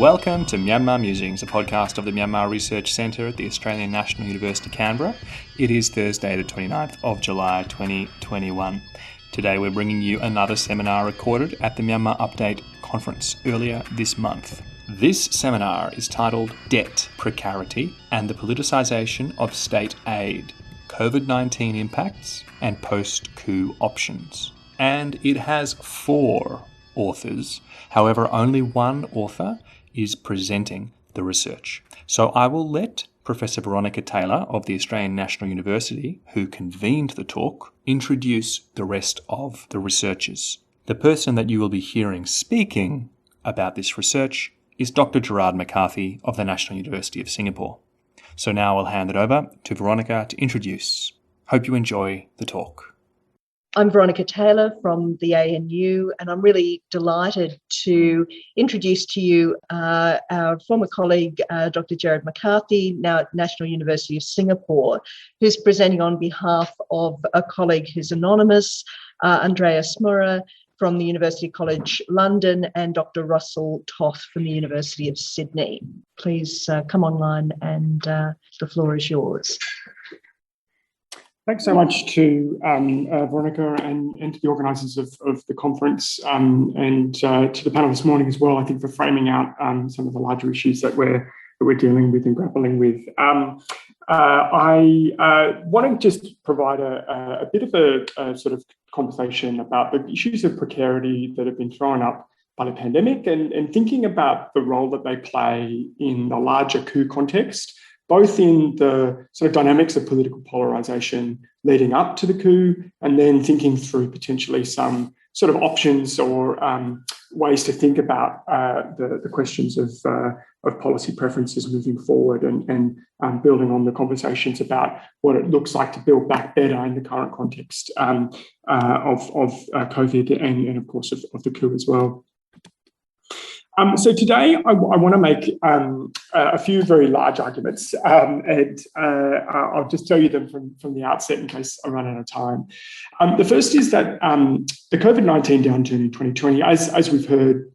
Welcome to Myanmar Musings, a podcast of the Myanmar Research Centre at the Australian National University, Canberra. It is Thursday, the 29th of July, 2021. Today we're bringing you another seminar recorded at the Myanmar Update conference earlier this month. This seminar is titled Debt, Precarity and the Politicisation of State Aid, COVID-19 Impacts and Post-Coup Options. And it has 4 authors. However, only one author is presenting the research. So I will let Professor Veronica Taylor of the Australian National University, who convened the talk, introduce the rest of the researchers. The person that you will be hearing speaking about this research is Dr. Gerard McCarthy of the National University of Singapore. So now I'll hand it over to Veronica to introduce. Hope you enjoy the talk. I'm Veronica Taylor from the ANU, and I'm really delighted to introduce to you our former colleague, Dr. Gerard McCarthy, now at National University of Singapore, who's presenting on behalf of a colleague who's anonymous, Andrea Smura from the University College London, and Dr. Russell Toth from the University of Sydney. Please come online and the floor is yours. Thanks so much to Veronica and to the organisers of the conference and to the panel this morning as well, I think, for framing out some of the larger issues that we're dealing with and grappling with. I want to just provide a bit of a sort of conversation about the issues of precarity that have been thrown up by the pandemic and thinking about the role that they play in the larger coup context, both in the sort of dynamics of political polarisation leading up to the coup, and then thinking through potentially some sort of options or ways to think about the questions of policy preferences moving forward and building on the conversations about what it looks like to build back better in the current context of COVID and of course, of the coup as well. So today I want to make a few very large arguments, and I'll just tell you them from the outset in case I run out of time. The first is that the COVID-19 downturn in 2020, as we've heard,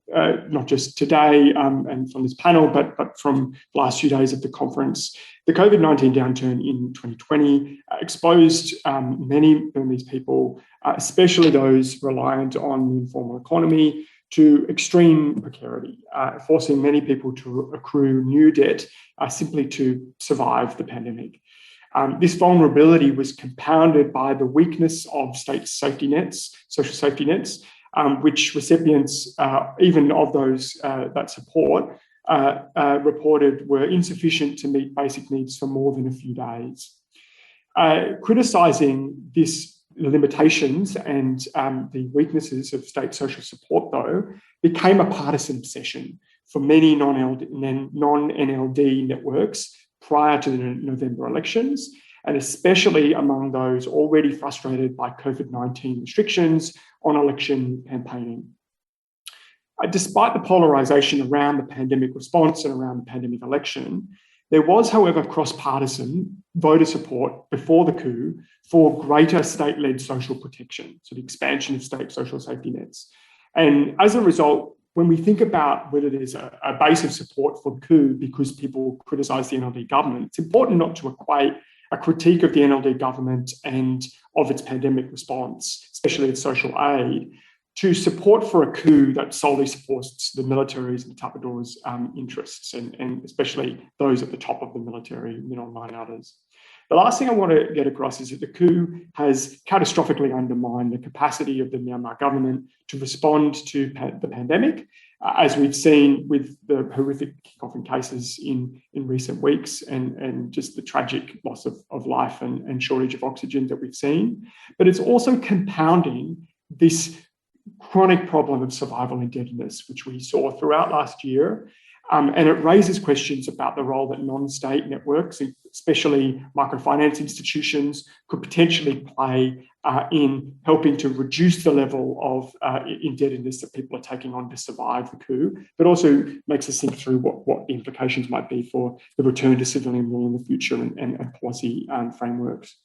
not just today and from this panel, but from the last few days of the conference, the COVID-19 downturn in 2020 exposed many Burmese people, especially those reliant on the informal economy, to extreme precarity, forcing many people to accrue new debt simply to survive the pandemic. This vulnerability was compounded by the weakness of state safety nets, social safety nets, which recipients, even of those that support, reported were insufficient to meet basic needs for more than a few days. Criticising the limitations and the weaknesses of state social support, though, became a partisan obsession for many non-NLD networks prior to the November elections, and especially among those already frustrated by COVID-19 restrictions on election campaigning. Despite the polarisation around the pandemic response and around the pandemic election, there was, however, cross-partisan voter support before the coup for greater state-led social protection, so the expansion of state social safety nets. And as a result, when we think about whether there's a base of support for the coup because people criticise the NLD government, it's important not to equate a critique of the NLD government and of its pandemic response, especially its social aid, to support for a coup that solely supports the military's and the Tapadora's interests, and especially those at the top of the military, Min Aung Hlaing and others. The last thing I want to get across is that the coup has catastrophically undermined the capacity of the Myanmar government to respond to the pandemic, as we've seen with the horrific kickoff in cases in recent weeks and just the tragic loss of life and shortage of oxygen that we've seen. But it's also compounding this chronic problem of survival indebtedness, which we saw throughout last year. And it raises questions about the role that non-state networks, especially microfinance institutions, could potentially play in helping to reduce the level of indebtedness that people are taking on to survive the coup, but also makes us think through what the implications might be for the return to civilian rule in the future and policy frameworks.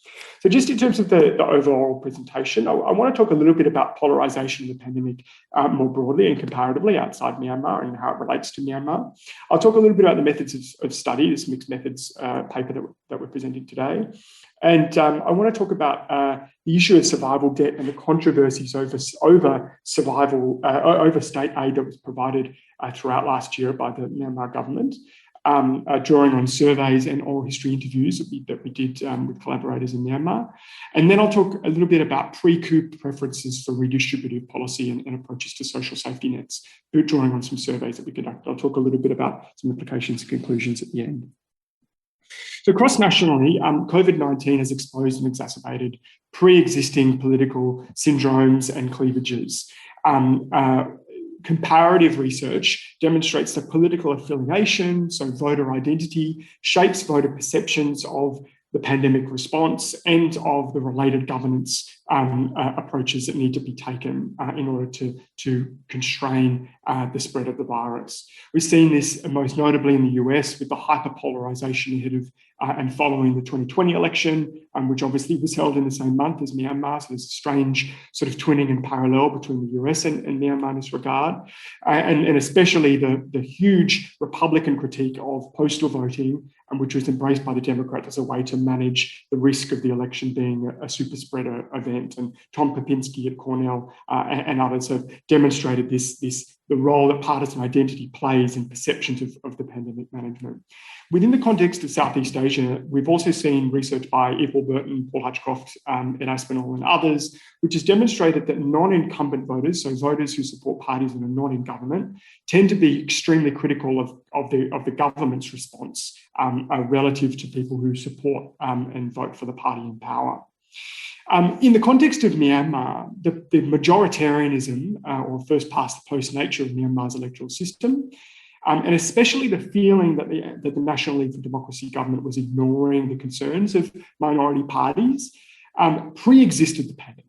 So just in terms of the overall presentation, I want to talk a little bit about polarisation of the pandemic more broadly and comparatively outside Myanmar and how it relates to Myanmar. I'll talk a little bit about the methods of study, this mixed methods paper that we're presenting today. And I want to talk about the issue of survival debt and the controversies over survival, over state aid that was provided throughout last year by the Myanmar government, drawing on surveys and oral history interviews that we did with collaborators in Myanmar. And then I'll talk a little bit about pre-coup preferences for redistributive policy and approaches to social safety nets, drawing on some surveys that we conducted. I'll talk a little bit about some implications and conclusions at the end. So cross-nationally, COVID-19 has exposed and exacerbated pre-existing political syndromes and cleavages. Comparative research demonstrates that political affiliation, so voter identity, shapes voter perceptions of the pandemic response and of the related governance approaches that need to be taken in order to constrain the spread of the virus. We've seen this most notably in the US with the hyperpolarization ahead of and following the 2020 election, which obviously was held in the same month as Myanmar. So there's a strange sort of twinning and parallel between the US and Myanmar in this regard. And especially the huge Republican critique of postal voting, which was embraced by the Democrats as a way to manage the risk of the election being a super spreader event. And Tom Popinski at Cornell and others have demonstrated the role that partisan identity plays in perceptions of the pandemic management. Within the context of Southeast Asia, we've also seen research by Ethel Burton, Paul Hutchcroft, Ed Aspinall and others, which has demonstrated that non-incumbent voters, so voters who support parties that are not in government, tend to be extremely critical of the government's response relative to people who support and vote for the party in power. In the context of Myanmar, the majoritarianism or first past the post nature of Myanmar's electoral system, and especially the feeling that the National League for Democracy government was ignoring the concerns of minority parties, pre-existed the pandemic.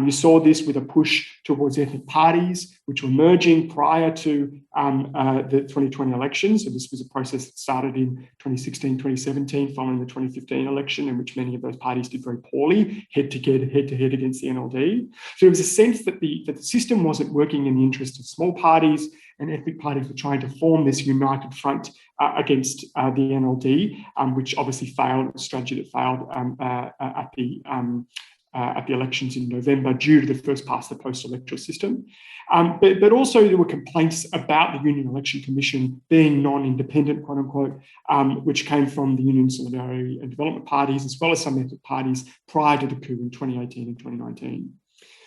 You saw this with a push towards ethnic parties, which were emerging prior to the 2020 election. So this was a process that started in 2016, 2017, following the 2015 election, in which many of those parties did very poorly, head to head against the NLD. So there was a sense that the system wasn't working in the interest of small parties, and ethnic parties were trying to form this united front against the NLD, which obviously failed, a strategy that failed at the elections in November due to the first past the post electoral system. But also there were complaints about the Union Election Commission being non-independent, quote unquote, which came from the Union Solidarity and Development parties, as well as some ethnic parties prior to the coup in 2018 and 2019.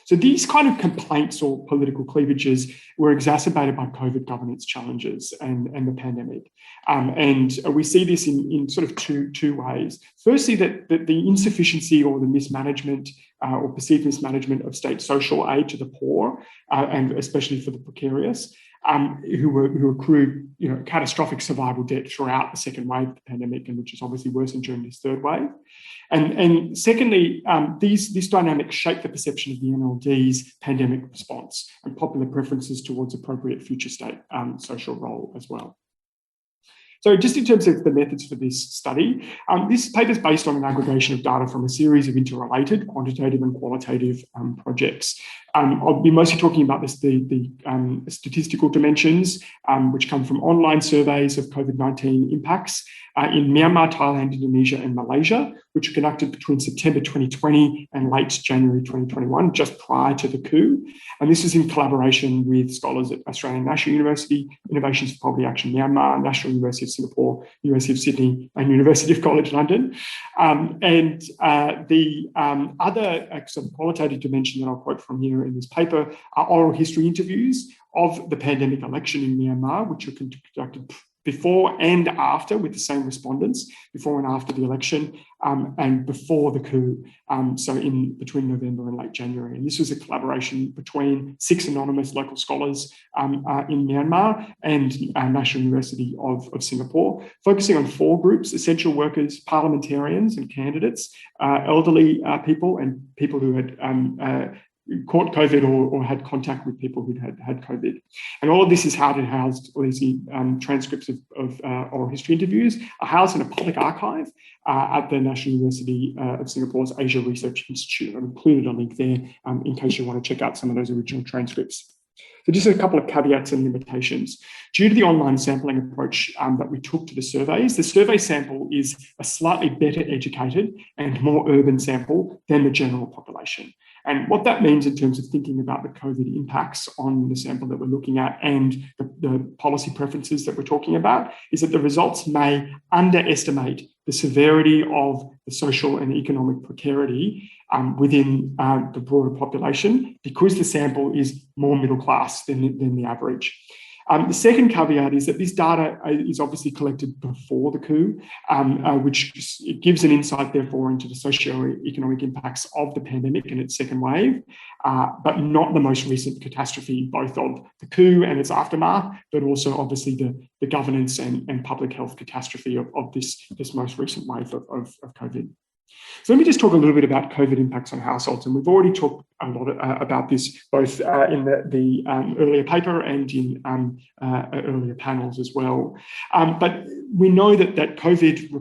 So these kind of complaints or political cleavages were exacerbated by COVID governance challenges and the pandemic. And we see this in sort of two ways. Firstly, that the insufficiency or the mismanagement or perceived mismanagement of state social aid to the poor, and especially for the precarious, who accrued catastrophic survival debt throughout the second wave of the pandemic, and which is obviously worsened during this third wave. And secondly, these dynamics shape the perception of the NLD's pandemic response and popular preferences towards appropriate future state social role as well. So just in terms of the methods for this study, this paper is based on an aggregation of data from a series of interrelated quantitative and qualitative projects. I'll be mostly talking about the statistical dimensions, which come from online surveys of COVID-19 impacts in Myanmar, Thailand, Indonesia, and Malaysia, which were conducted between September 2020 and late January 2021, just prior to the coup. And this is in collaboration with scholars at Australian National University, Innovations for Poverty Action Myanmar, National University of Singapore, University of Sydney, and University of College London. The other sort of qualitative dimension that I'll quote from here in this paper are oral history interviews of the pandemic election in Myanmar, which were conducted before and after with the same respondents, before and after the election, and before the coup, so in between November and late January. And this was a collaboration between 6 anonymous local scholars in Myanmar and National University of Singapore, focusing on 4 groups: essential workers, parliamentarians and candidates, elderly people, and people who had caught COVID or had contact with people who had COVID. And all of this is housed, all these transcripts of oral history interviews are housed in a public archive at the National University of Singapore's Asia Research Institute. I've included a link there in case you want to check out some of those original transcripts. So just a couple of caveats and limitations. Due to the online sampling approach that we took to the surveys, the survey sample is a slightly better educated and more urban sample than the general population. And what that means in terms of thinking about the COVID impacts on the sample that we're looking at and the policy preferences that we're talking about is that the results may underestimate the severity of the social and economic precarity within the broader population because the sample is more middle class than the average. The second caveat is that this data is obviously collected before the coup, which gives an insight, therefore, into the socio-economic impacts of the pandemic and its second wave, but not the most recent catastrophe, both of the coup and its aftermath, but also obviously the governance and public health catastrophe of this most recent wave of COVID. So let me just talk a little bit about COVID impacts on households. And we've already talked a lot about this, both in the earlier paper and in earlier panels as well. But we know that COVID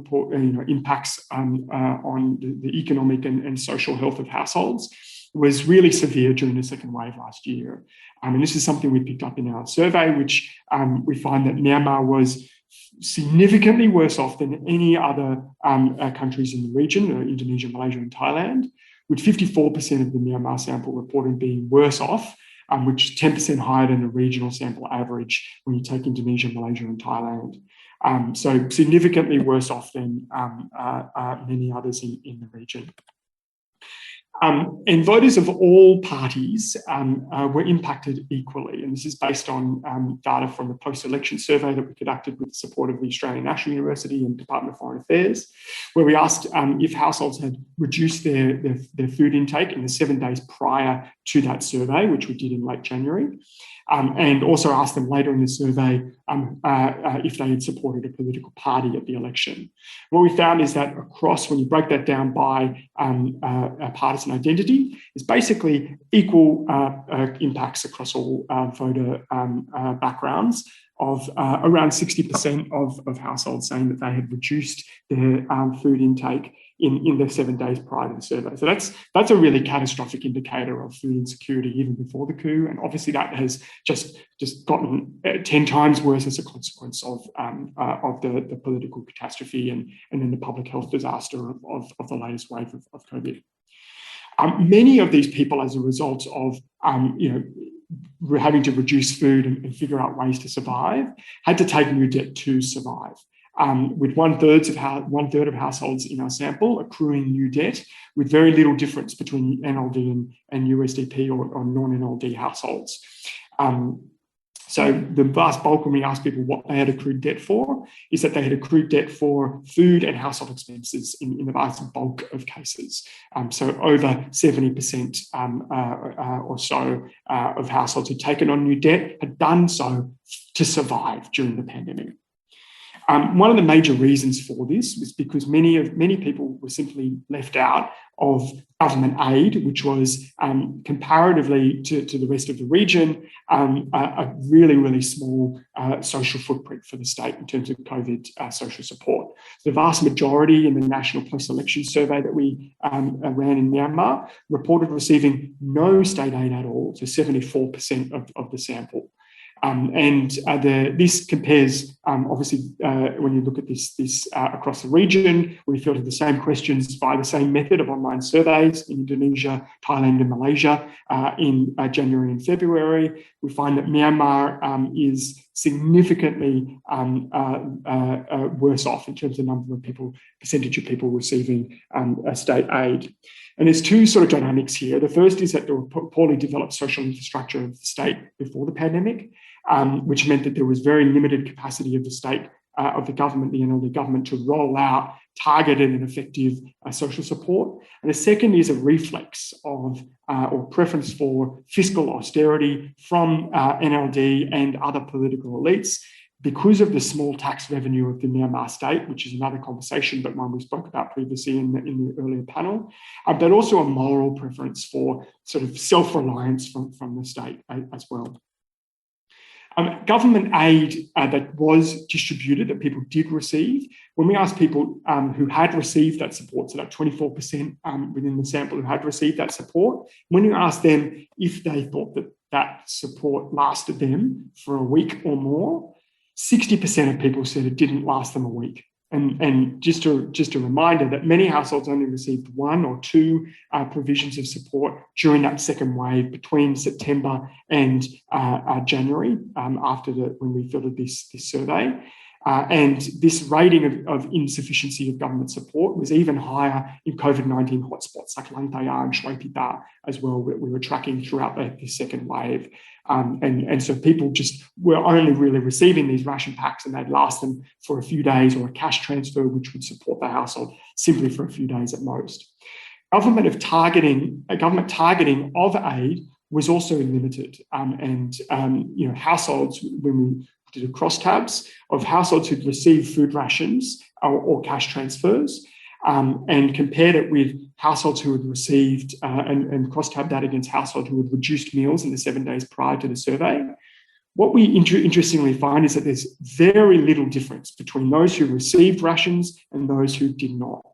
impacts on the economic and social health of households was really severe during the second wave last year. And this is something we picked up in our survey, which we find that Myanmar was significantly worse off than any other countries in the region, Indonesia, Malaysia and Thailand, with 54% of the Myanmar sample reported being worse off, which is 10% higher than the regional sample average when you take Indonesia, Malaysia and Thailand. So significantly worse off than many others in the region. And voters of all parties were impacted equally. And this is based on data from the post-election survey that we conducted with the support of the Australian National University and Department of Foreign Affairs, where we asked if households had reduced their food intake in the 7 days prior to that survey, which we did in late January. And also asked them later in the survey if they had supported a political party at the election. What we found is that across, when you break that down by partisan identity, is basically equal impacts across all voter backgrounds of around 60% of households saying that they had reduced their food intake in the 7 days prior to the survey. So that's a really catastrophic indicator of food insecurity even before the coup. And obviously that has just gotten 10 times worse as a consequence of the political catastrophe and then the public health disaster of the latest wave of COVID. Many of these people, as a result of having to reduce food and figure out ways to survive, had to take new debt to survive. With one third of households in our sample accruing new debt with very little difference between NLD and USDP or non-NLD households. So the vast bulk, when we asked people what they had accrued debt for, is that they had accrued debt for food and household expenses in the vast bulk of cases. So over 70% or so of households who'd taken on new debt had done so to survive during the pandemic. One of the major reasons for this was because many people were simply left out of government aid, which was comparatively to the rest of the region, a really, really small social footprint for the state in terms of COVID social support. The vast majority in the national post-election survey that we ran in Myanmar reported receiving no state aid at all, so 74% of the sample. This compares, obviously, when you look at this across the region, we fielded the same questions via the same method of online surveys in Indonesia, Thailand and Malaysia in January and February. We find that Myanmar is significantly worse off in terms of number of people, percentage of people receiving state aid. And there's two sort of dynamics here. The first is that there were poorly developed social infrastructure of the state before the pandemic, which meant that there was very limited capacity of the state of the government, the NLD government, to roll out targeted and effective social support. And the second is a reflex of or preference for fiscal austerity from NLD and other political elites because of the small tax revenue of the Myanmar state, which is another conversation, but one we spoke about previously in the earlier panel, but also a moral preference for sort of self-reliance from the state as well. Government aid that was distributed, that people did receive, when we asked people who had received that support, so that 24% within the sample who had received that support, when you asked them if they thought that that support lasted them for a week or more, 60% of people said it didn't last them a week. And just a reminder that many households only received one or two provisions of support during that second wave between September and January when we fielded this survey. And this rating of insufficiency of government support was even higher in COVID-19 hotspots like Lantaya and Shui Pita as well, that we were tracking throughout the second wave. And so people just were only really receiving these ration packs, and they'd last them for a few days, or a cash transfer which would support the household simply for a few days at most. Government targeting of aid was also limited, households, when we did a crosstabs of households who'd received food rations or cash transfers, and compared it with households who had received and cross-tabbed that against households who had reduced meals in the 7 days prior to the survey. What we interestingly find is that there's very little difference between those who received rations and those who did not.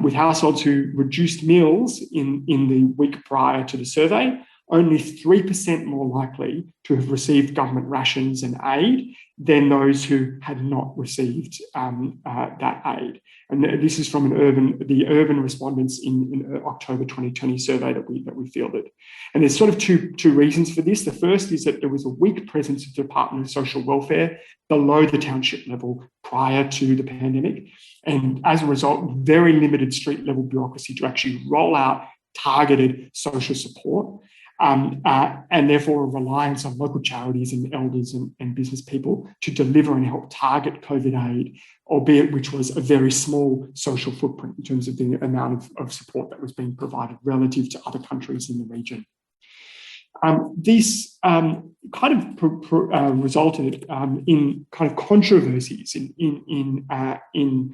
With households who reduced meals in the week prior to the survey, only 3% more likely to have received government rations and aid than those who had not received that aid. And this is from the urban respondents in October 2020 survey that we fielded. And there's sort of two reasons for this. The first is that there was a weak presence of the Department of Social Welfare below the township level prior to the pandemic. And as a result, very limited street level bureaucracy to actually roll out targeted social support. And therefore a reliance on local charities and elders and business people to deliver and help target COVID aid, albeit which was a very small social footprint in terms of the amount of support that was being provided relative to other countries in the region. This kind of resulted in kind of controversies in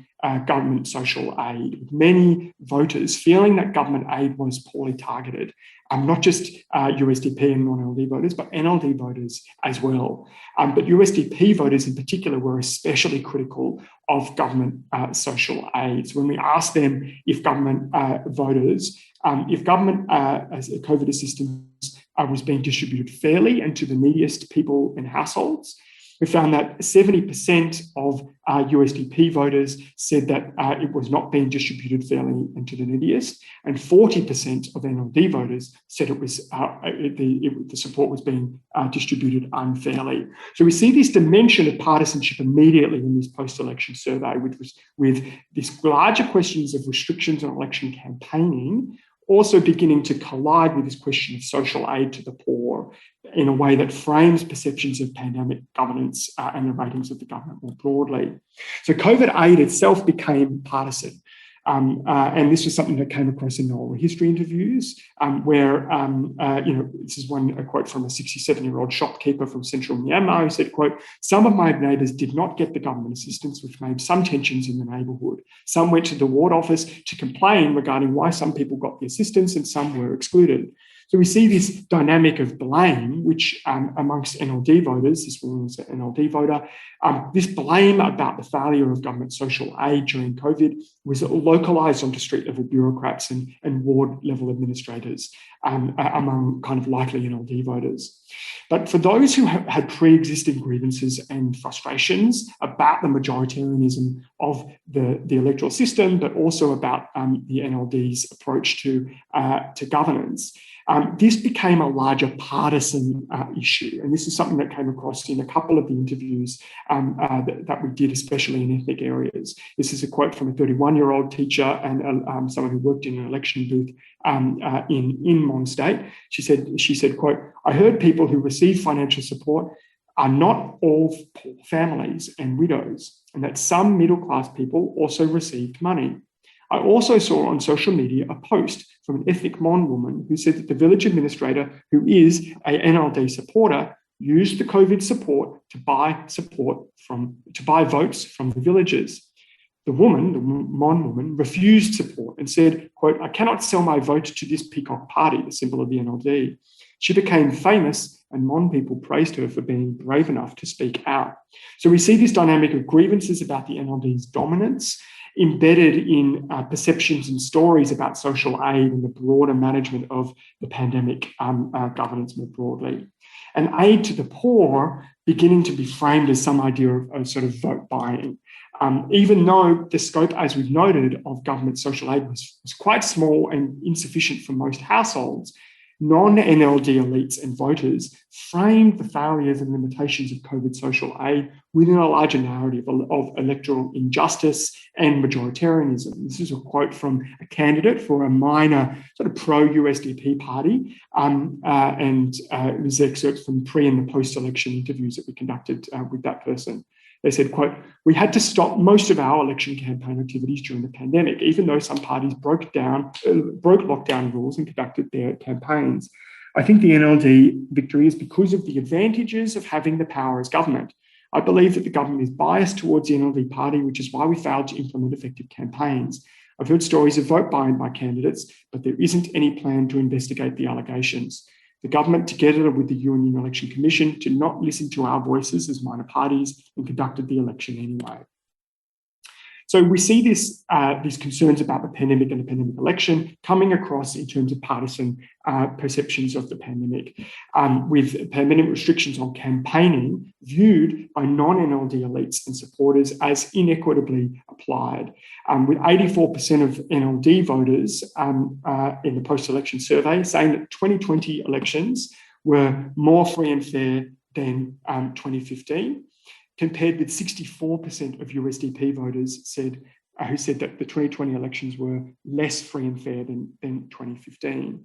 government social aid, with many voters feeling that government aid was poorly targeted, not just USDP and non-LD voters, but NLD voters as well. But USDP voters in particular were especially critical of government social aid. So when we asked them if government voters, if government COVID assistance was being distributed fairly and to the neediest people and households, we found that 70% of USDP voters said that it was not being distributed fairly and to the neediest, and 40% of NLD voters said it was the support was being distributed unfairly. So we see this dimension of partisanship immediately in this post-election survey, with these larger questions of restrictions on election campaigning also beginning to collide with this question of social aid to the poor in a way that frames perceptions of pandemic governance and the ratings of the government more broadly. So COVID aid itself became partisan. And this was something that came across in oral history interviews, where, this is a quote from a 67-year-old shopkeeper from central Myanmar who said, quote, "Some of my neighbours did not get the government assistance, which made some tensions in the neighbourhood. Some went to the ward office to complain regarding why some people got the assistance and some were excluded." So we see this dynamic of blame, which amongst NLD voters, this woman was an NLD voter, this blame about the failure of government social aid during COVID was localised onto street-level bureaucrats and ward-level administrators among kind of likely NLD voters. But for those who had pre-existing grievances and frustrations about the majoritarianism of the electoral system, but also about the NLD's approach to governance, this became a larger partisan issue. And this is something that came across in a couple of the interviews that we did, especially in ethnic areas. This is a quote from a 31-year-old teacher and someone who worked in an election booth in Mon State. She said, quote, "I heard people who receive financial support are not all poor families and widows. and that some middle-class people also received money. I also saw on social media a post from an ethnic Mon woman who said that the village administrator, who is a NLD supporter, used the COVID support to buy votes from the villagers. The woman, the Mon woman, refused support and said, quote, "I cannot sell my vote to this peacock party," the symbol of the NLD. She became famous, and Mon people praised her for being brave enough to speak out. So we see this dynamic of grievances about the NLD's dominance embedded in perceptions and stories about social aid and the broader management of the pandemic governance more broadly. And aid to the poor beginning to be framed as some idea of sort of vote buying. Even though the scope, as we've noted, of government social aid was quite small and insufficient for most households, non-NLD elites and voters framed the failures and limitations of COVID social aid within a larger narrative of electoral injustice and majoritarianism. This is a quote from a candidate for a minor sort of pro-USDP party, and it was excerpts from pre- and the post-election interviews that we conducted with that person. They said, quote, "We had to stop most of our election campaign activities during the pandemic, even though some parties broke lockdown rules and conducted their campaigns. I think the NLD victory is because of the advantages of having the power as government. I believe that the government is biased towards the NLD party, which is why we failed to implement effective campaigns. I've heard stories of vote buying by candidates, but there isn't any plan to investigate the allegations. The government, together with the Union Election Commission, did not listen to our voices as minor parties and conducted the election anyway." So we see these concerns about the pandemic and the pandemic election coming across in terms of partisan perceptions of the pandemic, with pandemic restrictions on campaigning viewed by non-NLD elites and supporters as inequitably applied, with 84% of NLD voters in the post-election survey saying that 2020 elections were more free and fair than 2015. Compared with 64% of USDP voters who said that the 2020 elections were less free and fair than 2015.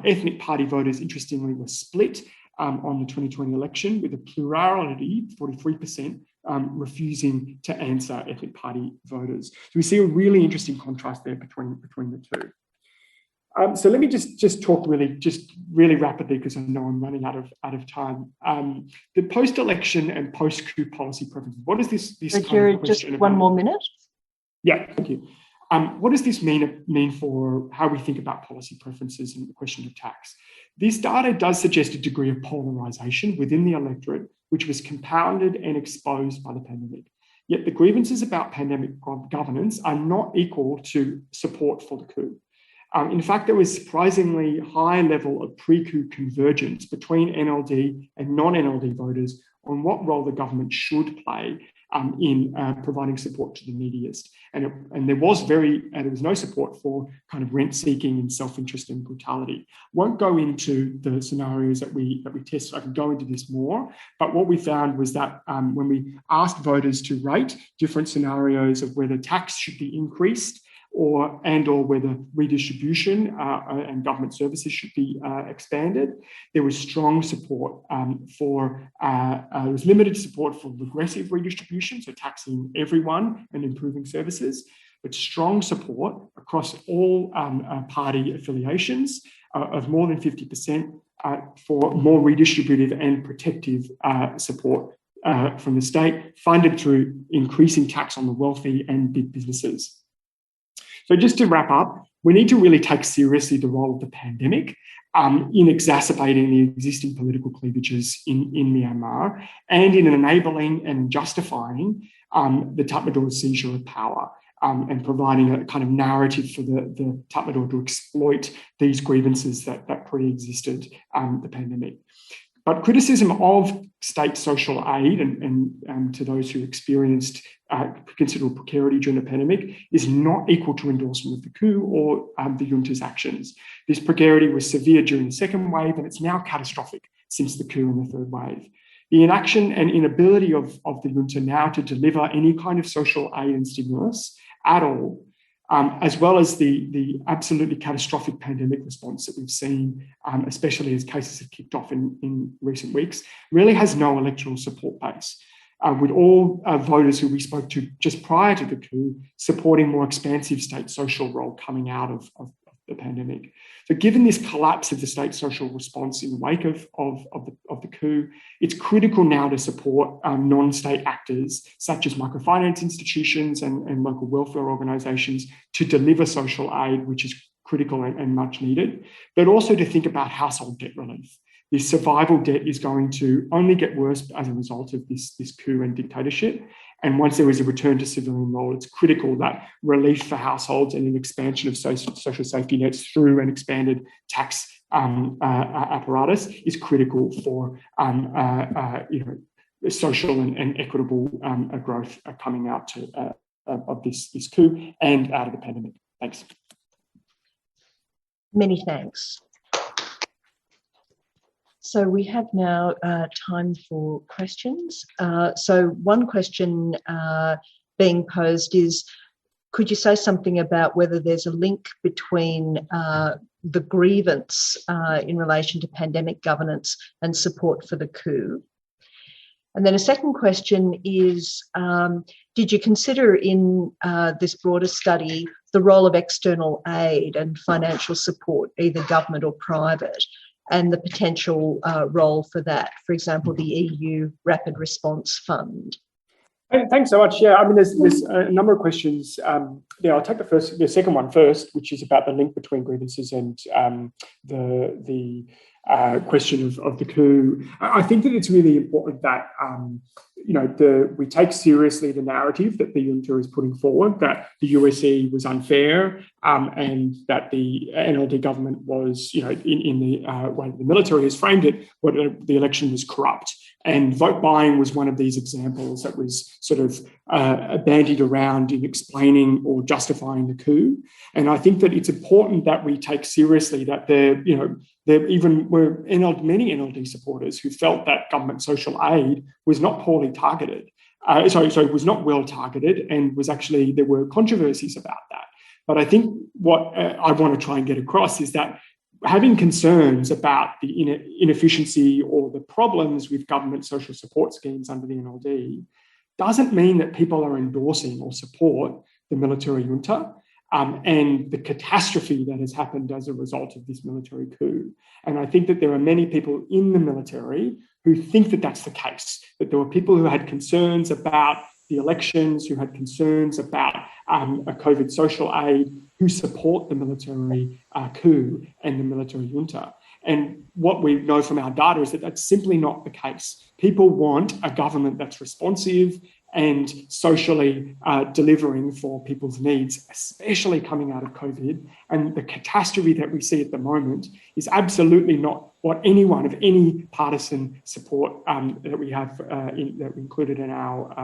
Ethnic party voters, interestingly, were split on the 2020 election, with a plurality, 43%, refusing to answer ethnic party voters. So we see a really interesting contrast there between the two. So let me just talk really rapidly, because I know I'm running out of time. The post-election and post-coup policy preferences. What does this kind of question just one more minute? Yeah, thank you. What does this mean for how we think about policy preferences and the question of tax? This data does suggest a degree of polarization within the electorate, which was compounded and exposed by the pandemic. Yet the grievances about pandemic governance are not equal to support for the coup. In fact, there was surprisingly high level of pre-coup convergence between NLD and non-NLD voters on what role the government should play in providing support to the neediest. And there was no support for kind of rent-seeking and self-interest and brutality. Won't go into the scenarios that we tested. I can go into this more, but what we found was that when we asked voters to rate different scenarios of whether tax should be increased, or whether redistribution and government services should be expanded, there was strong support there was limited support for regressive redistribution, so taxing everyone and improving services, but strong support across all party affiliations of more than 50% for more redistributive and protective support from the state, funded through increasing tax on the wealthy and big businesses. So just to wrap up, we need to really take seriously the role of the pandemic in exacerbating the existing political cleavages in Myanmar, and in enabling and justifying the Tatmadaw seizure of power, and providing a kind of narrative for the Tatmadaw to exploit these grievances that pre-existed the pandemic. But criticism of state social aid and to those who experienced considerable precarity during the pandemic is not equal to endorsement of the coup or the junta's actions. This precarity was severe during the second wave, and it's now catastrophic since the coup and the third wave. The inaction and inability of the junta now to deliver any kind of social aid and stimulus at all, as well as the absolutely catastrophic pandemic response that we've seen, especially as cases have kicked off in recent weeks, really has no electoral support base. with all voters who we spoke to just prior to the coup supporting more expansive state social role coming out of the pandemic. So given this collapse of the state social response in the wake of the coup, it's critical now to support non-state actors such as microfinance institutions and local welfare organisations to deliver social aid, which is critical and much needed, but also to think about household debt relief. This survival debt is going to only get worse as a result of this coup and dictatorship. And once there is a return to civilian role, it's critical that relief for households and an expansion of social safety nets through an expanded tax apparatus is critical for social and equitable growth coming out of this coup and out of the pandemic. Thanks. Many thanks. So we have now time for questions. So one question being posed is, could you say something about whether there's a link between the grievance in relation to pandemic governance and support for the coup? And then a second question is, did you consider in this broader study the role of external aid and financial support, either government or private, and the potential role for that, for example, the EU Rapid Response Fund? Thanks so much. Yeah, I mean, there's a number of questions. I'll take the second one first, which is about the link between grievances and the question of the coup. I think that it's really important that we take seriously the narrative that the junta is putting forward, that the USE was unfair, and that the NLD government was, in the way the military has framed it, the election was corrupt. And vote buying was one of these examples that was sort of bandied around in explaining or justifying the coup. And I think that it's important that we take seriously that there even were many NLD supporters who felt that government social aid was not poorly targeted. Was not well targeted, and was actually, there were controversies about that. But I think what I want to try and get across is that having concerns about the inefficiency or the problems with government social support schemes under the NLD doesn't mean that people are endorsing or support the military junta and the catastrophe that has happened as a result of this military coup. And I think that there are many people in the military who think that that's the case, that there were people who had concerns about the elections, who had concerns about a COVID social aid, who support the military coup and the military junta. And what we know from our data is that that's simply not the case. People want a government that's responsive and socially delivering for people's needs, especially coming out of COVID. And the catastrophe that we see at the moment is absolutely not what anyone of any partisan support that we have that we included in our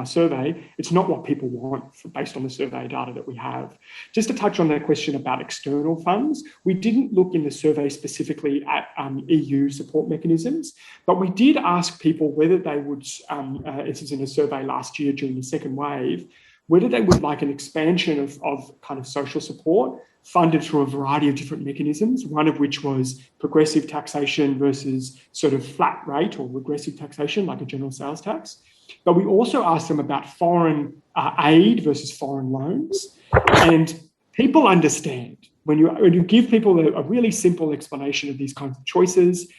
survey. It's not what people want based on the survey data that we have. Just to touch on that question about external funds, we didn't look in the survey specifically at EU support mechanisms, but we did ask people whether they would, this is in a survey last year during the second wave, whether they would like an expansion of kind of social support funded through a variety of different mechanisms, one of which was progressive taxation versus sort of flat rate or regressive taxation, like a general sales tax. But we also asked them about foreign aid versus foreign loans. And people understand when you give people a really simple explanation of these kinds of choices,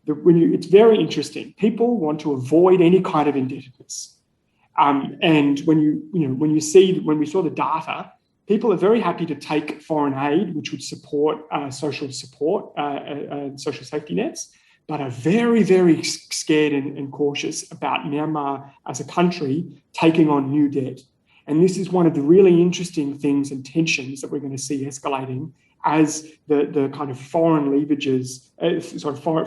it's very interesting. People want to avoid any kind of indebtedness. And when we saw the data, people are very happy to take foreign aid, which would support social support and social safety nets, but are very, very scared and cautious about Myanmar as a country taking on new debt. And this is one of the really interesting things and tensions that we're going to see escalating as the kind of foreign leverages,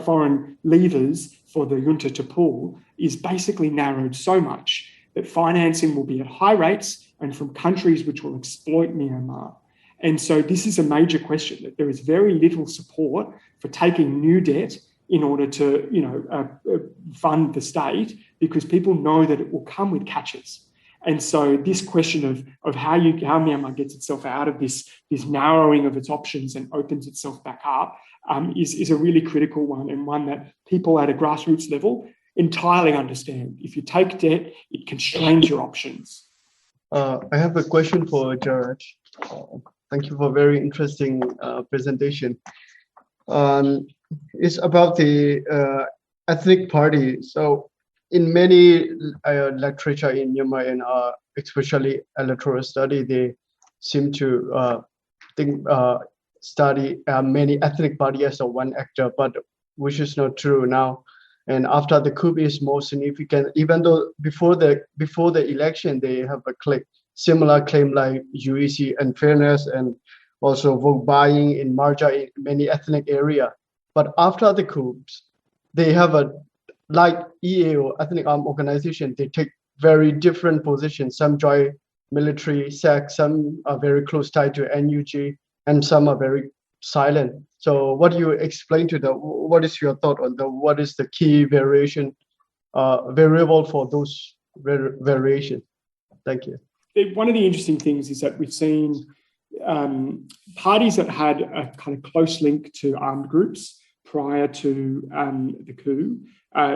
foreign levers for the junta to pull is basically narrowed so much that financing will be at high rates and from countries which will exploit Myanmar. And so this is a major question, that there is very little support for taking new debt in order to fund the state, because people know that it will come with catches. And so this question of how Myanmar gets itself out of this narrowing of its options and opens itself back up is a really critical one, and one that people at a grassroots level entirely understand. If you take debt, it constrains your options. I have a question for Gerard. Thank you for a very interesting presentation. It's about the ethnic party. So in many literature in Myanmar and especially electoral study, they seem to study many ethnic party as a one actor, but which is not true now. And after the coup is more significant, even though before the election they have a similar claim like UEC unfairness and also vote buying in Marja in many ethnic area. But after the coups, they have like EAO, ethnic armed organization, they take very different positions. Some join military, SAC, some are very close tied to NUG, and some are very silent. So what do you explain to what is your thought on what is the key variable for those variations? Thank you. One of the interesting things is that we've seen parties that had a kind of close link to armed groups prior to the coup,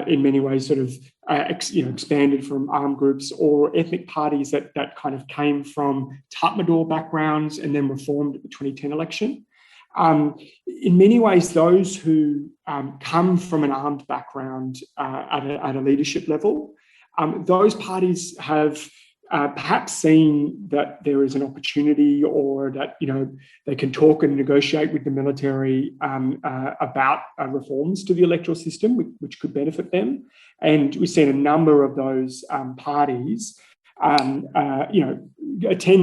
in many ways sort of expanded from armed groups, or ethnic parties that kind of came from Tatmadaw backgrounds and then reformed at the 2010 election. In many ways, those who come from an armed background at a leadership level, those parties have perhaps seen that there is an opportunity, or that they can talk and negotiate with the military about reforms to the electoral system, which could benefit them. And we've seen a number of those parties attend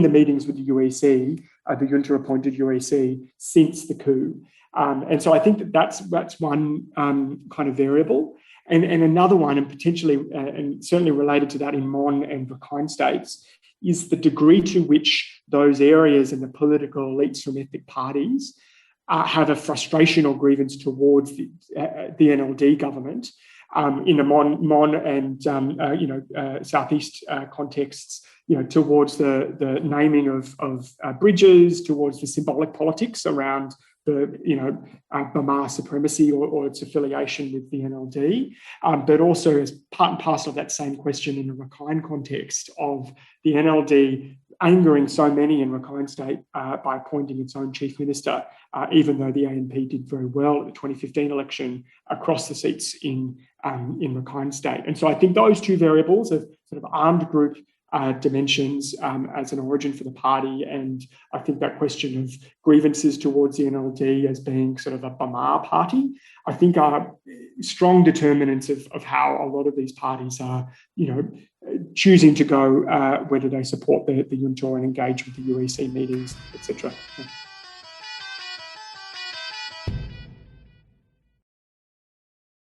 the meetings with the UEC, the junta-appointed UEC, since the coup. And so I think that's one kind of variable. And another one, and potentially and certainly related to that in Mon and Rakhine states, is the degree to which those areas and the political elites from ethnic parties have a frustration or grievance towards the NLD government in the Mon and Southeast contexts, towards the naming of bridges, towards the symbolic politics around the Bamar supremacy or its affiliation with the NLD, but also as part and parcel of that same question in the Rakhine context of the NLD angering so many in Rakhine State by appointing its own chief minister, even though the ANP did very well at the 2015 election across the seats in Rakhine State. And so I think those two variables of sort of armed group dimensions as an origin for the party, and I think that question of grievances towards the NLD as being sort of a Bamar party, I think are strong determinants of how a lot of these parties are, choosing to go, whether they support the junta and engage with the UEC meetings, etc.